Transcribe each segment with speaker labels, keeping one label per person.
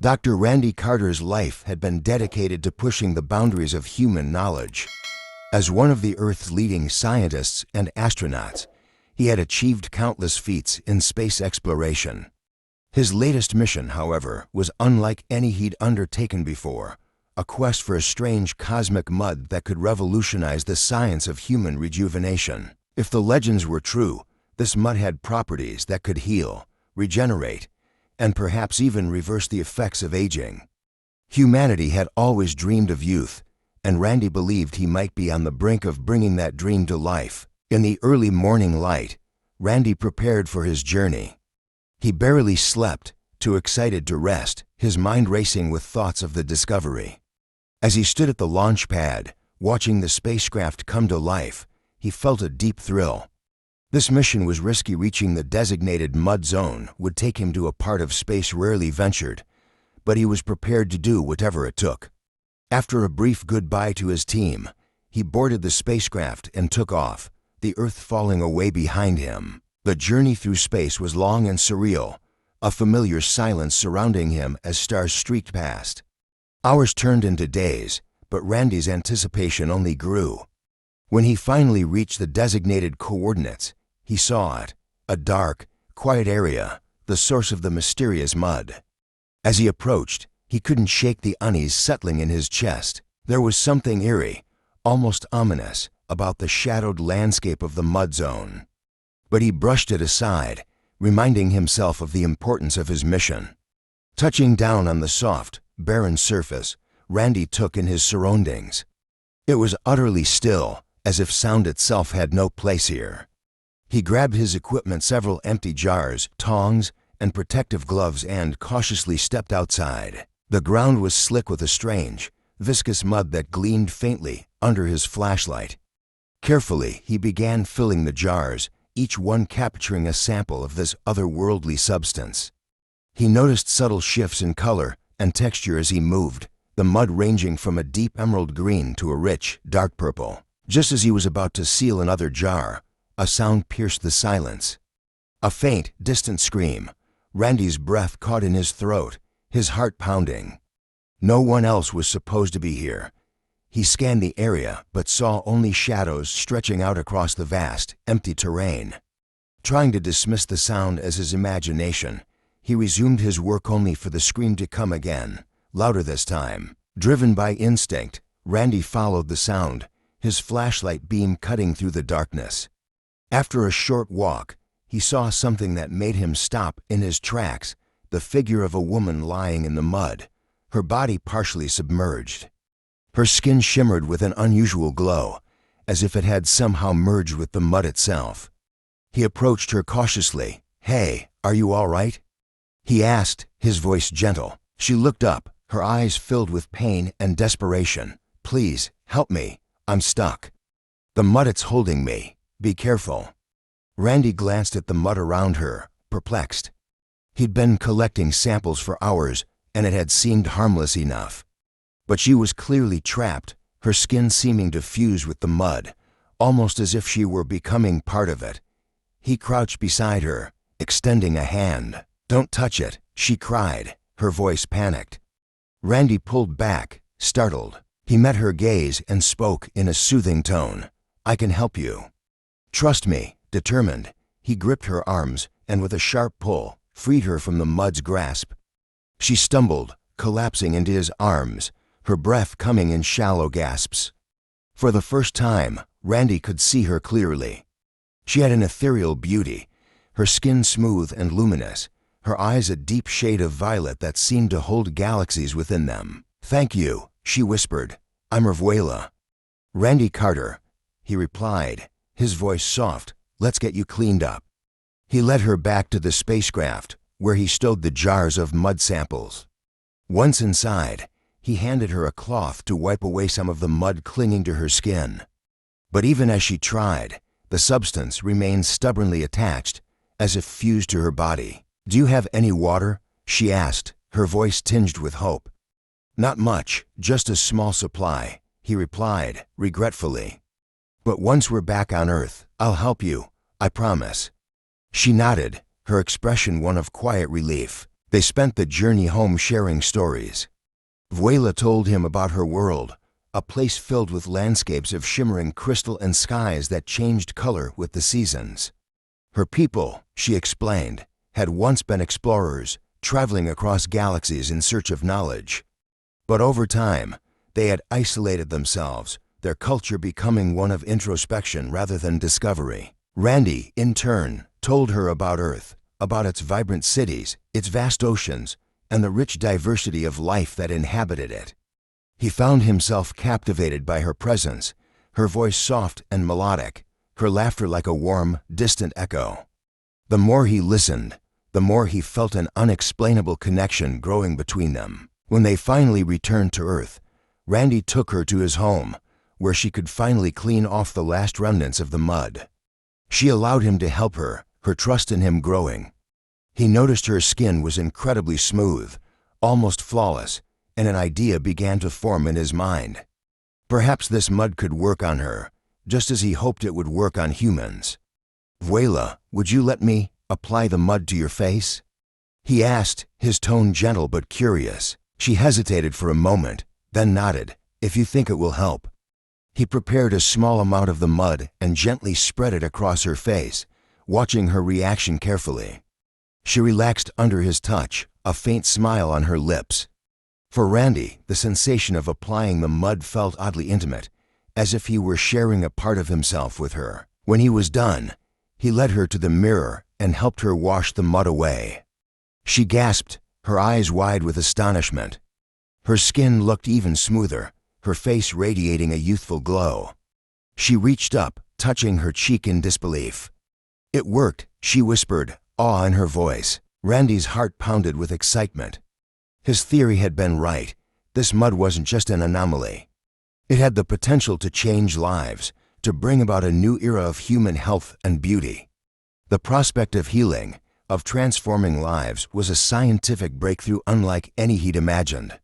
Speaker 1: Dr. Randy Carter's life had been dedicated to pushing the boundaries of human knowledge. As one of the Earth's leading scientists and astronauts, he had achieved countless feats in space exploration. His latest mission, however, was unlike any he'd undertaken before, a quest for a strange cosmic mud that could revolutionize the science of human rejuvenation. If the legends were true, this mud had properties that could heal, regenerate, and perhaps even reverse the effects of aging. Humanity had always dreamed of youth, and Randy believed he might be on the brink of bringing that dream to life. In the early morning light, Randy prepared for his journey. He barely slept, too excited to rest, his mind racing with thoughts of the discovery. As he stood at the launch pad, watching the spacecraft come to life, he felt a deep thrill. This mission was risky. Reaching the designated mud zone would take him to a part of space rarely ventured, but he was prepared to do whatever it took. After a brief goodbye to his team, he boarded the spacecraft and took off, the Earth falling away behind him. The journey through space was long and surreal, a familiar silence surrounding him as stars streaked past. Hours turned into days, but Randy's anticipation only grew. When he finally reached the designated coordinates, he saw it, a dark, quiet area, the source of the mysterious mud. As he approached, he couldn't shake the unease settling in his chest. There was something eerie, almost ominous, about the shadowed landscape of the mud zone. But he brushed it aside, reminding himself of the importance of his mission. Touching down on the soft, barren surface, Randy took in his surroundings. It was utterly still, as if sound itself had no place here. He grabbed his equipment, several empty jars, tongs, and protective gloves, and cautiously stepped outside. The ground was slick with a strange, viscous mud that gleamed faintly under his flashlight. Carefully, he began filling the jars, each one capturing a sample of this otherworldly substance. He noticed subtle shifts in color and texture as he moved, the mud ranging from a deep emerald green to a rich, dark purple. Just as he was about to seal another jar, a sound pierced the silence. A faint, distant scream. Randy's breath caught in his throat, his heart pounding. No one else was supposed to be here. He scanned the area, but saw only shadows stretching out across the vast, empty terrain. Trying to dismiss the sound as his imagination, he resumed his work, only for the scream to come again, louder this time. Driven by instinct, Randy followed the sound, his flashlight beam cutting through the darkness. After a short walk, he saw something that made him stop in his tracks, the figure of a woman lying in the mud, her body partially submerged. Her skin shimmered with an unusual glow, as if it had somehow merged with the mud itself. He approached her cautiously. "Hey, are you all right?" he asked, his voice gentle. She looked up, her eyes filled with pain and desperation. "Please, help me. I'm stuck. The mud, it's holding me. Be careful." Randy glanced at the mud around her, perplexed. He'd been collecting samples for hours, and it had seemed harmless enough. But she was clearly trapped, her skin seeming to fuse with the mud, almost as if she were becoming part of it. He crouched beside her, extending a hand. "Don't touch it," she cried, her voice panicked. Randy pulled back, startled. He met her gaze and spoke in a soothing tone. "I can help you. Trust me." Determined, he gripped her arms and with a sharp pull, freed her from the mud's grasp. She stumbled, collapsing into his arms, her breath coming in shallow gasps. For the first time, Randy could see her clearly. She had an ethereal beauty, her skin smooth and luminous, her eyes a deep shade of violet that seemed to hold galaxies within them. "Thank you," she whispered. "I'm Ravuela." "Randy Carter," he replied, his voice soft. "Let's get you cleaned up." He led her back to the spacecraft, where he stowed the jars of mud samples. Once inside, he handed her a cloth to wipe away some of the mud clinging to her skin. But even as she tried, the substance remained stubbornly attached, as if fused to her body. "Do you have any water?" she asked, her voice tinged with hope. "Not much, just a small supply," he replied, regretfully. "But once we're back on Earth, I'll help you, I promise." She nodded, her expression one of quiet relief. They spent the journey home sharing stories. Vuela told him about her world, a place filled with landscapes of shimmering crystal and skies that changed color with the seasons. Her people, she explained, had once been explorers, traveling across galaxies in search of knowledge. But over time, they had isolated themselves, their culture becoming one of introspection rather than discovery. Randy, in turn, told her about Earth, about its vibrant cities, its vast oceans, and the rich diversity of life that inhabited it. He found himself captivated by her presence, her voice soft and melodic, her laughter like a warm, distant echo. The more he listened, the more he felt an unexplainable connection growing between them. When they finally returned to Earth, Randy took her to his home, where she could finally clean off the last remnants of the mud. She allowed him to help her, her trust in him growing. He noticed her skin was incredibly smooth, almost flawless, and an idea began to form in his mind. Perhaps this mud could work on her, just as he hoped it would work on humans. "Vuela, would you let me apply the mud to your face?" he asked, his tone gentle but curious. She hesitated for a moment, then nodded. "If you think it will help." He prepared a small amount of the mud and gently spread it across her face, watching her reaction carefully. She relaxed under his touch, a faint smile on her lips. For Randy, the sensation of applying the mud felt oddly intimate, as if he were sharing a part of himself with her. When he was done, he led her to the mirror and helped her wash the mud away. She gasped, her eyes wide with astonishment. Her skin looked even smoother, her face radiating a youthful glow. She reached up, touching her cheek in disbelief. "It worked," she whispered, awe in her voice. Randy's heart pounded with excitement. His theory had been right. This mud wasn't just an anomaly. It had the potential to change lives, to bring about a new era of human health and beauty. The prospect of healing, of transforming lives, was a scientific breakthrough unlike any he'd imagined.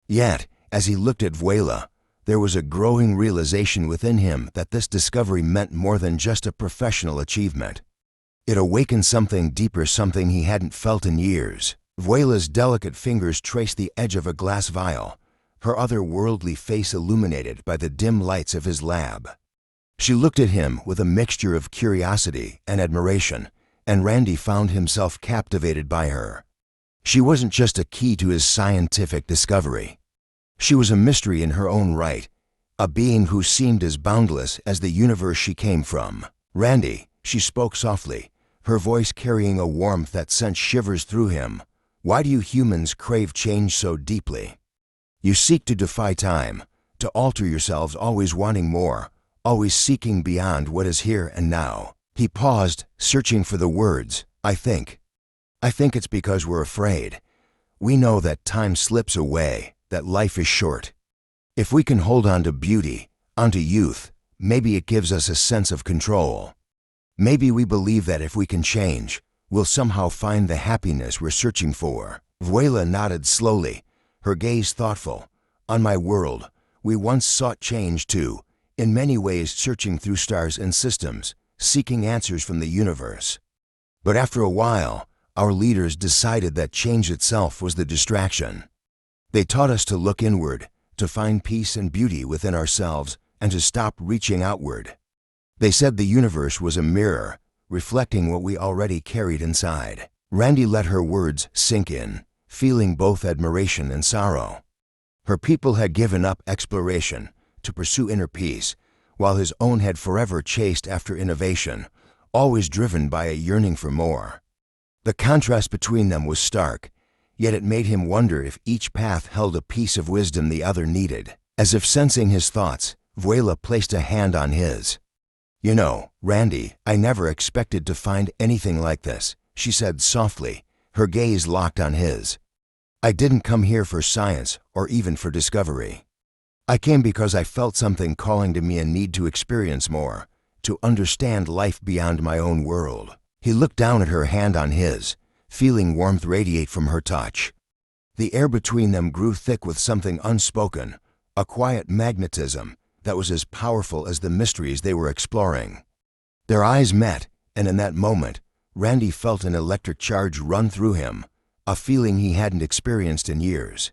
Speaker 1: Yet, as he looked at Vuela, there was a growing realization within him that this discovery meant more than just a professional achievement. It awakened something deeper, something he hadn't felt in years. Vuela's delicate fingers traced the edge of a glass vial, her otherworldly face illuminated by the dim lights of his lab. She looked at him with a mixture of curiosity and admiration, and Randy found himself captivated by her. She wasn't just a key to his scientific discovery. She was a mystery in her own right, a being who seemed as boundless as the universe she came from. "Randy," she spoke softly, her voice carrying a warmth that sent shivers through him. "Why do you humans crave change so deeply? You seek to defy time, to alter yourselves, always wanting more, always seeking beyond what is here and now." He paused, searching for the words. I think it's because we're afraid. We know that time slips away, that life is short. If we can hold on to beauty, onto youth, maybe it gives us a sense of control. Maybe we believe that if we can change, we'll somehow find the happiness we're searching for. Vuela nodded slowly, her gaze thoughtful. "On my world, we once sought change too, in many ways searching through stars and systems, seeking answers from the universe. But after a while, our leaders decided that change itself was the distraction. They taught us to look inward, to find peace and beauty within ourselves, and to stop reaching outward. They said the universe was a mirror, reflecting what we already carried inside." Randy let her words sink in, feeling both admiration and sorrow. Her people had given up exploration to pursue inner peace, while his own had forever chased after innovation, always driven by a yearning for more. The contrast between them was stark, yet it made him wonder if each path held a piece of wisdom the other needed. As if sensing his thoughts, Vuela placed a hand on his. "You know, Randy, I never expected to find anything like this," she said softly, her gaze locked on his. "I didn't come here for science or even for discovery. I came because I felt something calling to me, a need to experience more, to understand life beyond my own world." He looked down at her hand on his, feeling warmth radiate from her touch. The air between them grew thick with something unspoken, a quiet magnetism that was as powerful as the mysteries they were exploring. Their eyes met, and in that moment, Randy felt an electric charge run through him, a feeling he hadn't experienced in years.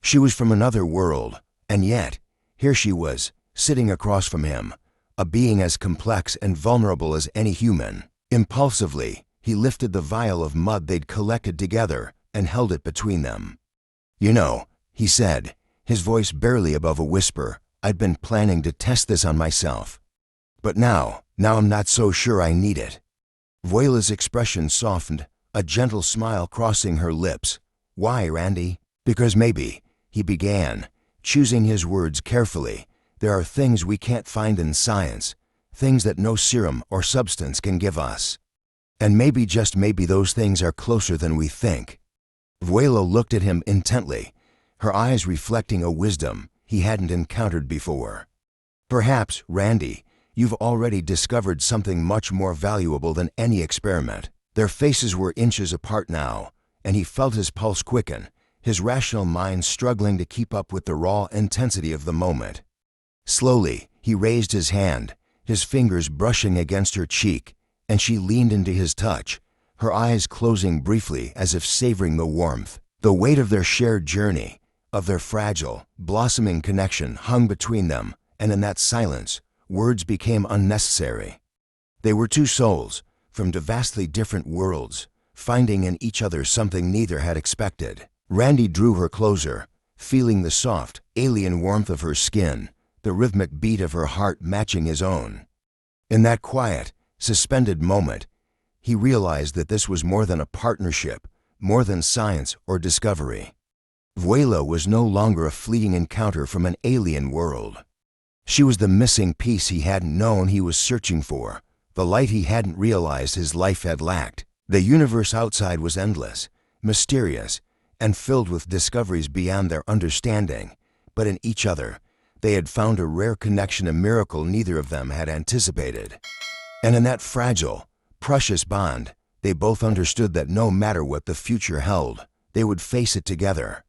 Speaker 1: She was from another world, and yet, here she was, sitting across from him, a being as complex and vulnerable as any human. Impulsively, he lifted the vial of mud they'd collected together and held it between them. "You know," he said, his voice barely above a whisper, "I'd been planning to test this on myself. But now I'm not so sure I need it." Vuela's expression softened, a gentle smile crossing her lips. "Why, Randy?" "Because maybe," he began, choosing his words carefully, "there are things we can't find in science, things that no serum or substance can give us. And maybe, just maybe, those things are closer than we think." Vuela looked at him intently, her eyes reflecting a wisdom he hadn't encountered before. "Perhaps, Randy, you've already discovered something much more valuable than any experiment." Their faces were inches apart now, and he felt his pulse quicken, his rational mind struggling to keep up with the raw intensity of the moment. Slowly, he raised his hand, his fingers brushing against her cheek, and she leaned into his touch, her eyes closing briefly as if savoring the warmth. The weight of their shared journey, of their fragile, blossoming connection hung between them, and in that silence, words became unnecessary. They were two souls, from two vastly different worlds, finding in each other something neither had expected. Randy drew her closer, feeling the soft, alien warmth of her skin, the rhythmic beat of her heart matching his own. In that quiet, suspended moment, he realized that this was more than a partnership, more than science or discovery. Vuela was no longer a fleeting encounter from an alien world. She was the missing piece he hadn't known he was searching for, the light he hadn't realized his life had lacked. The universe outside was endless, mysterious, and filled with discoveries beyond their understanding, but in each other, they had found a rare connection, a miracle neither of them had anticipated. And in that fragile, precious bond, they both understood that no matter what the future held, they would face it together.